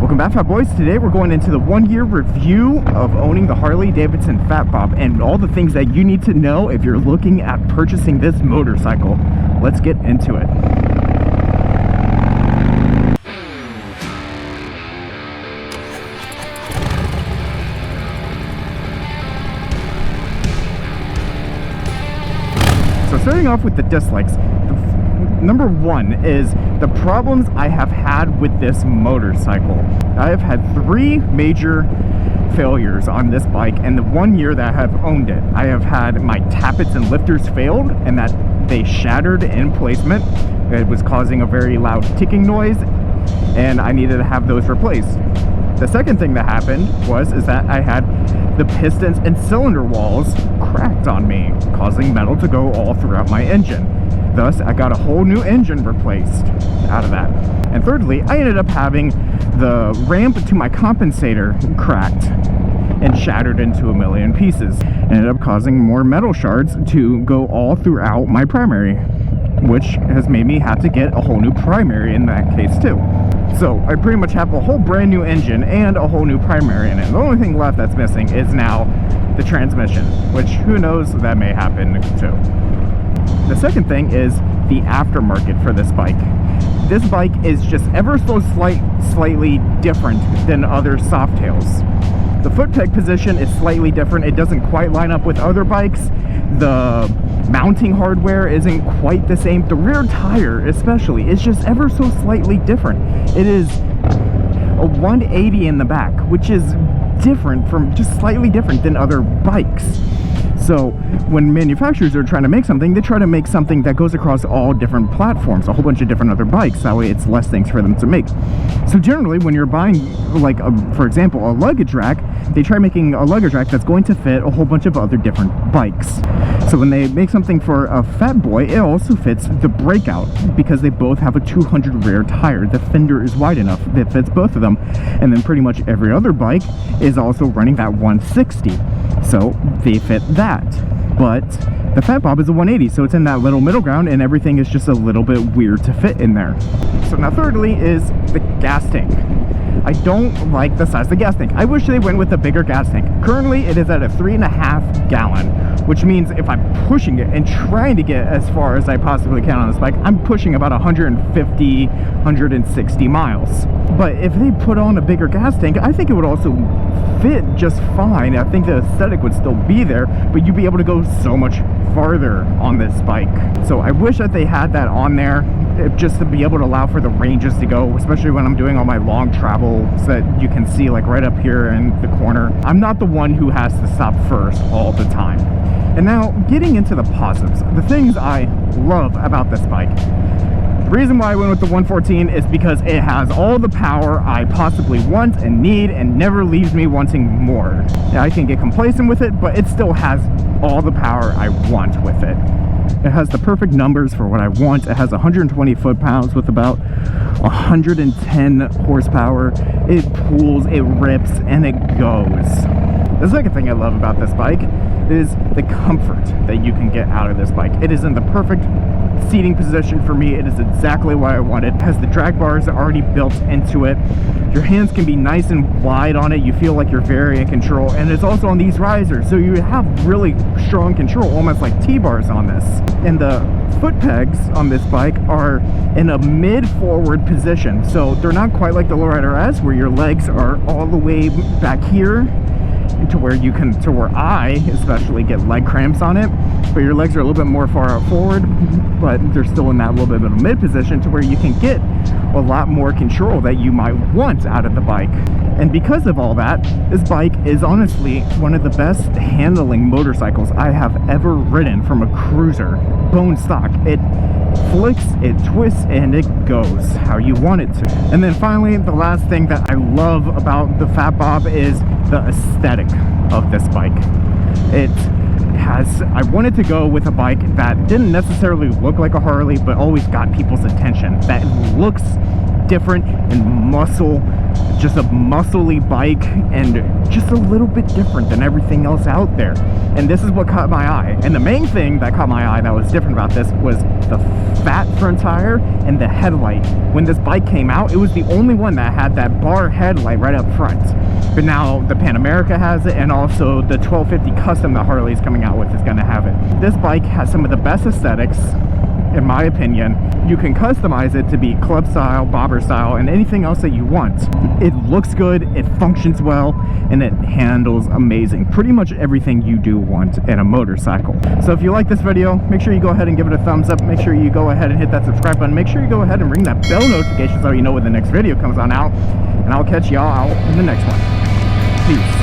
Welcome back, Fat Boys. Today we're going into the 1-year review of owning the Harley-Davidson Fat Bob and all the things that you need to know if you're looking at purchasing this motorcycle. Let's get into it. So starting off with the dislikes, number one is the problems I have had with this motorcycle. I have had 3 major failures on this bike in the 1 year that I have owned it. I have had my tappets and lifters failed and that they shattered in placement. It was causing a very loud ticking noise and I needed to have those replaced. The second thing that happened is that I had the pistons and cylinder walls cracked on me, causing metal to go all throughout my engine. Thus, I got a whole new engine replaced out of that. And thirdly, I ended up having the ramp to my compensator cracked and shattered into a million pieces. Ended up causing more metal shards to go all throughout my primary, which has made me have to get a whole new primary in that case too. So I pretty much have a whole brand new engine and a whole new primary in it. The only thing left that's missing is now the transmission, which who knows, that may happen too. The second thing is the aftermarket for this bike. This bike is just ever so slightly different than other Softails. The foot peg position is slightly different. It doesn't quite line up with other bikes. The mounting hardware isn't quite the same. The rear tire especially is just ever so slightly different. It is a 180 in the back, which is different from just slightly different than other bikes. So when manufacturers are trying to make something, they try to make something that goes across all different platforms, a whole bunch of different other bikes. That way it's less things for them to make. So generally when you're buying, like for example, a luggage rack, they try making a luggage rack that's going to fit a whole bunch of other different bikes. So when they make something for a Fat Boy, it also fits the Breakout because they both have a 200 rear tire. The fender is wide enough that fits both of them. And then pretty much every other bike is also running that 160. So they fit that. But the Fat Bob is a 180, so it's in that little middle ground and everything is just a little bit weird to fit in there. So now thirdly is the gas tank. I don't like the size of the gas tank. I wish they went with a bigger gas tank. Currently it is at a 3.5 gallon, which means if I'm pushing it and trying to get as far as I possibly can on this bike, I'm pushing about 150, 160 miles. But if they put on a bigger gas tank, I think it would also fit just fine. I think the aesthetic would still be there, but you'd be able to go so much farther on this bike. So I wish that they had that on there just to be able to allow for the ranges to go, especially when I'm doing all my long travels that you can see like right up here in the corner. I'm not the one who has to stop first all the time. And now getting into the positives, the things I love about this bike. The reason why I went with the 114 is because it has all the power I possibly want and need and never leaves me wanting more. Yeah, I can get complacent with it, but it still has all the power I want with it. It has the perfect numbers for what I want. It has 120 foot-pounds with about 110 horsepower. It pulls, it rips, and it goes. The second thing I love about this bike is the comfort that you can get out of this bike. It is in the perfect seating position for me. It is exactly what I wanted. It has the drag bars already built into it. Your hands can be nice and wide on it. You feel like you're very in control, and it's also on these risers, so you have really strong control, almost like T-bars on this. And the foot pegs on this bike are in a mid-forward position, so they're not quite like the Lowrider S where your legs are all the way back here to where I especially get leg cramps on it, but your legs are a little bit more far out forward, but they're still in that little bit of a mid position to where you can get a lot more control that you might want out of the bike. And because of all that, this bike is honestly one of the best handling motorcycles I have ever ridden from a cruiser. Bone stock. It flicks, it twists, and it goes how you want it to. And then finally, the last thing that I love about the Fat Bob is the aesthetic of this bike. I wanted to go with a bike that didn't necessarily look like a Harley, but always got people's attention. That looks different and muscle just a muscly bike and just a little bit different than everything else out there. And this is what caught my eye. And the main thing that caught my eye that was different about this was the fat front tire and the headlight. When this bike came out, it was the only one that had that bar headlight right up front. But now the Pan America has it, and also the 1250 Custom that Harley's coming out with is going to have it. This bike has some of the best aesthetics, in my opinion. You can customize it to be club style, bobber style, and anything else that you want. It looks good, it functions well, and it handles amazing. Pretty much everything you do want in a motorcycle. So if you like this video, make sure you go ahead and give it a thumbs up. Make sure you go ahead and hit that subscribe button. Make sure you go ahead and ring that bell notification so you know when the next video comes on out. And I'll catch y'all out in the next one. Peace.